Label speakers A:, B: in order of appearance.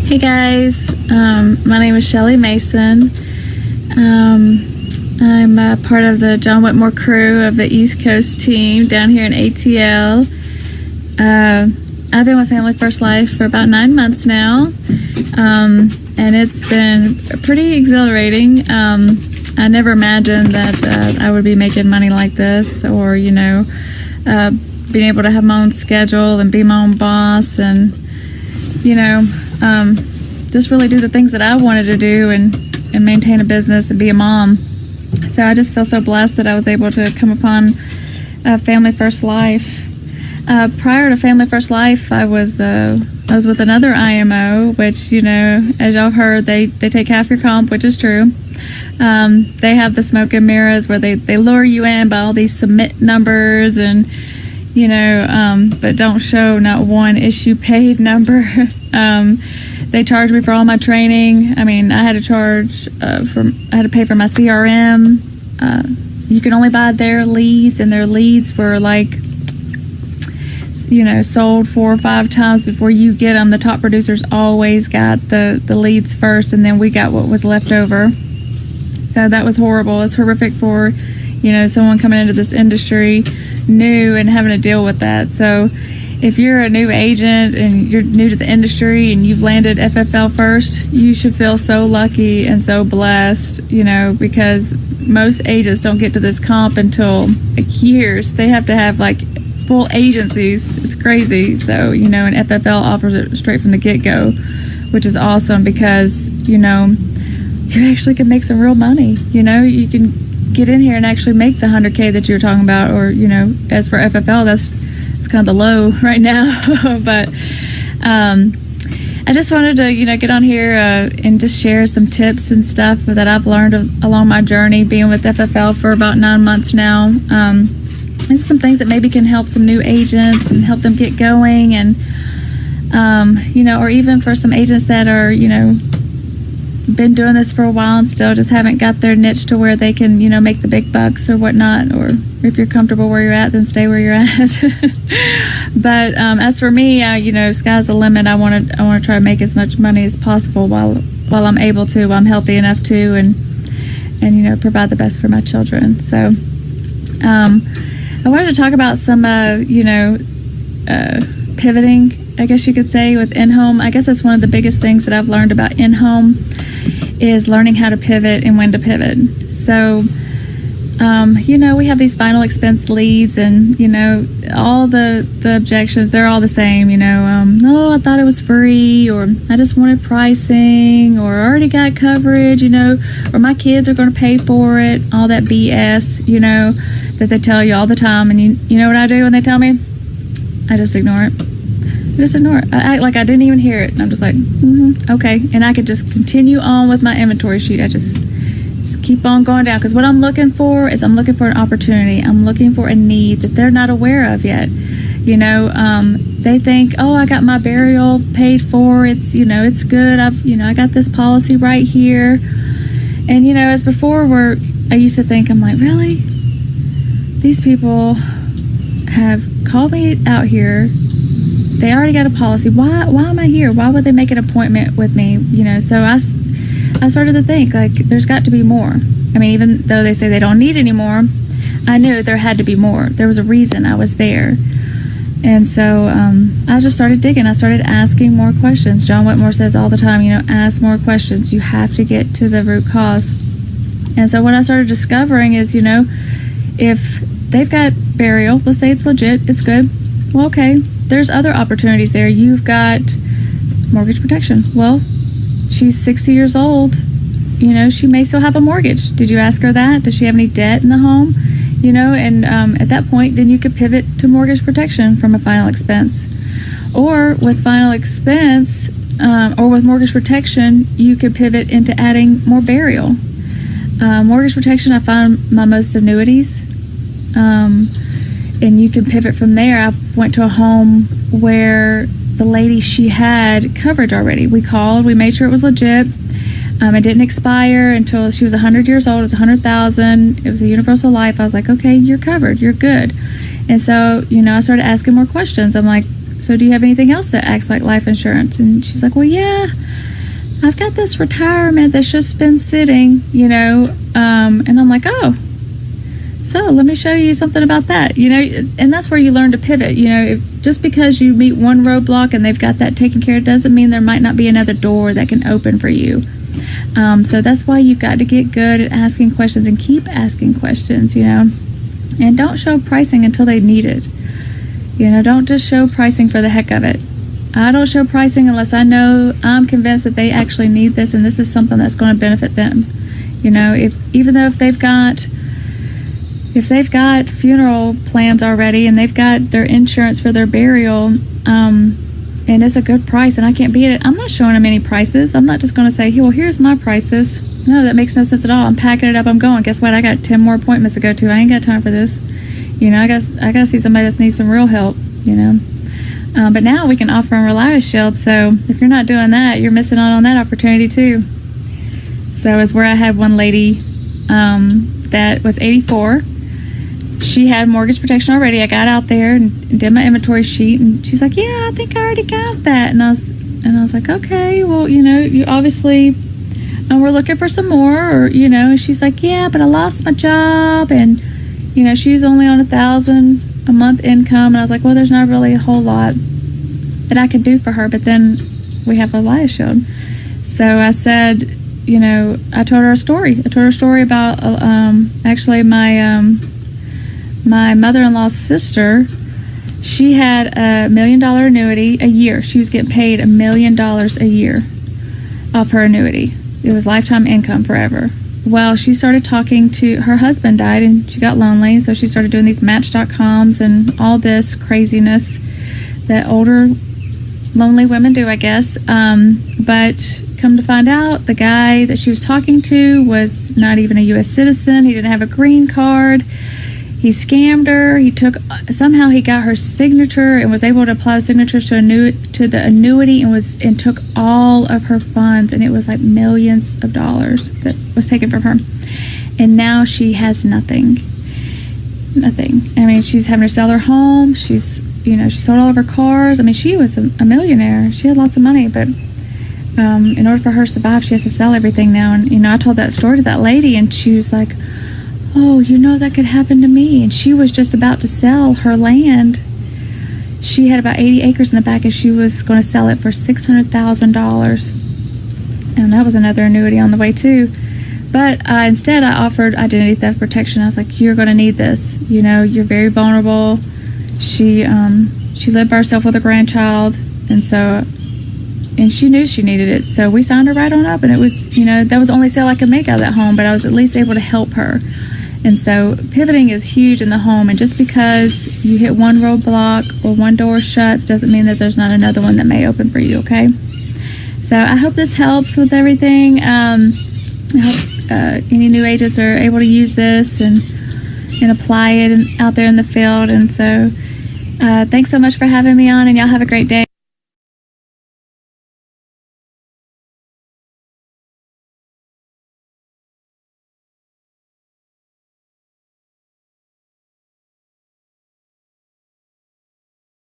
A: Hey guys, my name is Shelly Mason. I'm a part of the John Whitmore crew of the East Coast team down here in ATL. I've been with Family First Life for about 9 months now, and it's been pretty exhilarating. I never imagined that I would be making money like this, or being able to have my own schedule and be my own boss, and just really do the things that I wanted to do and maintain a business and be a mom. So I just feel so blessed that I was able to come upon Family First Life. Prior to Family First Life, I was with another IMO, which, as y'all heard, they take half your comp, which is true. They have the smoke and mirrors where they lure you in by all these submit numbers and but don't show not one issue paid number. They charged me for all my training. I mean, I had to charge I had to pay for my CRM. You can only buy their leads, and their leads were like, sold 4 or 5 times before you get them. The top producers always got the leads first, and then we got what was left over. So that was horrible. It's horrific for, someone coming into this industry new and having to deal with that. So if you're a new agent and you're new to the industry and you've landed FFL first, you should feel so lucky and so blessed, because most agents don't get to this comp until years. They have to have full agencies. It's crazy. So, and FFL offers it straight from the get-go, which is awesome because, you actually can make some real money. You can get in here and actually make the 100K that you're talking about, or, as for FFL, it's kind of the low right now. But I just wanted to, get on here and just share some tips and stuff that I've learned along my journey being with FFL for about 9 months now. Just some things that maybe can help some new agents and help them get going, and, or even for some agents that are, been doing this for a while and still just haven't got their niche to where they can, make the big bucks or whatnot. Or if you're comfortable where you're at, then stay where you're at. But as for me, sky's the limit. I want to try to make as much money as possible while I'm able to, while I'm healthy enough to, and provide the best for my children. So I wanted to talk about some pivoting, I guess you could say, with in-home. I guess that's one of the biggest things that I've learned about in-home is learning how to pivot and when to pivot. So, we have these final expense leads, and, all the objections, they're all the same, oh, I thought it was free, or I just wanted pricing, or I already got coverage, or my kids are going to pay for it, all that BS, that they tell you all the time. And you know what I do when they tell me? I just ignore it. I act like I didn't even hear it, and I'm just like, okay. And I could just continue on with my inventory sheet. I just keep on going down, because what I'm looking for is I'm looking for an opportunity. I'm looking for a need that they're not aware of yet. They think, oh, I got my burial paid for. It's, it's good. I got this policy right here. And, as before, where I used to think, I'm like, really? These people have called me out here. They already got a policy. Why am I here? Why would they make an appointment with me? So I started to think, there's got to be more. I mean, even though they say they don't need any more, I knew there had to be more. There was a reason I was there. And so I just started digging. I started asking more questions. John Whitmore says all the time, ask more questions. You have to get to the root cause. And so what I started discovering is, if they've got burial, let's say it's legit, it's good. Well, okay, there's other opportunities there. You've got mortgage protection. Well, she's 60 years old. She may still have a mortgage. Did you ask her that? Does she have any debt in the home? And at that point, then you could pivot to mortgage protection from a final expense. Or with final expense, or with mortgage protection, you could pivot into adding more burial. Mortgage protection, I find my most annuities. And you can pivot from there. I went to a home where the lady, she had coverage already. We called, we made sure it was legit. It didn't expire until she was 100 years old. It was 100,000. It was a universal life. I was like, okay, you're covered. You're good. And so, I started asking more questions. I'm like, so do you have anything else that acts like life insurance? And she's like, well, yeah, I've got this retirement that's just been sitting, and I'm like, oh, so let me show you something about that, and that's where you learn to pivot. Just because you meet one roadblock and they've got that taken care of doesn't mean there might not be another door that can open for you. So that's why you've got to get good at asking questions and keep asking questions, and don't show pricing until they need it. Don't just show pricing for the heck of it. I don't show pricing unless I'm convinced that they actually need this and this is something that's going to benefit them. If they've got funeral plans already and they've got their insurance for their burial, and it's a good price and I can't beat it, I'm not showing them any prices. I'm not just going to say, well, here's my prices. No, that makes no sense at all. I'm packing it up, I'm going. Guess what? I got 10 more appointments to go to. I ain't got time for this. I got to see somebody that needs some real help, But now we can offer them Reliance Shield, so if you're not doing that, you're missing out on that opportunity too. So it's where I had one lady that was 84. She had mortgage protection already. I got out there and did my inventory sheet, and she's like, yeah, I think I already got that. And I was like, okay, well, you obviously, we're looking for some more, or, and she's like, yeah, but I lost my job, and, she was only on $1,000 a month income. And I was like, well, there's not really a whole lot that I can do for her, but then we have a Reliance Shield. So I said, I told her a story. I told her a story about, actually my mother-in-law's sister. She had $1 million annuity a year. She was getting paid $1 million a year off her annuity. It was lifetime income forever. Well, she started talking to her husband, died, and she got lonely, so she started doing these Match.coms and all this craziness that older lonely women do, I guess. But come to find out, the guy that she was talking to was not even a U.S. citizen. He didn't have a green card. He scammed her. Somehow he got her signature and was able to apply the signatures to the annuity and took all of her funds, and it was like millions of dollars that was taken from her. And now she has nothing. Nothing. I mean, she's having to sell her home. She sold all of her cars. I mean, she was a millionaire. She had lots of money, but in order for her to survive, she has to sell everything now. And I told that story to that lady, and she was like, oh, that could happen to me. And she was just about to sell her land. She had about 80 acres in the back, and she was going to sell it for $600,000. And that was another annuity on the way too. But instead I offered identity theft protection. I was like, you're going to need this. You're very vulnerable. She lived by herself with a grandchild, and she knew she needed it. So we signed her right on up, and it was, that was the only sale I could make out of that home, but I was at least able to help her. And so pivoting is huge in the home, and just because you hit one roadblock or one door shuts doesn't mean that there's not another one that may open for you, okay? So I hope this helps with everything. I hope any new agents are able to use this and apply it out there in the field. And so thanks so much for having me on, and y'all have a great day.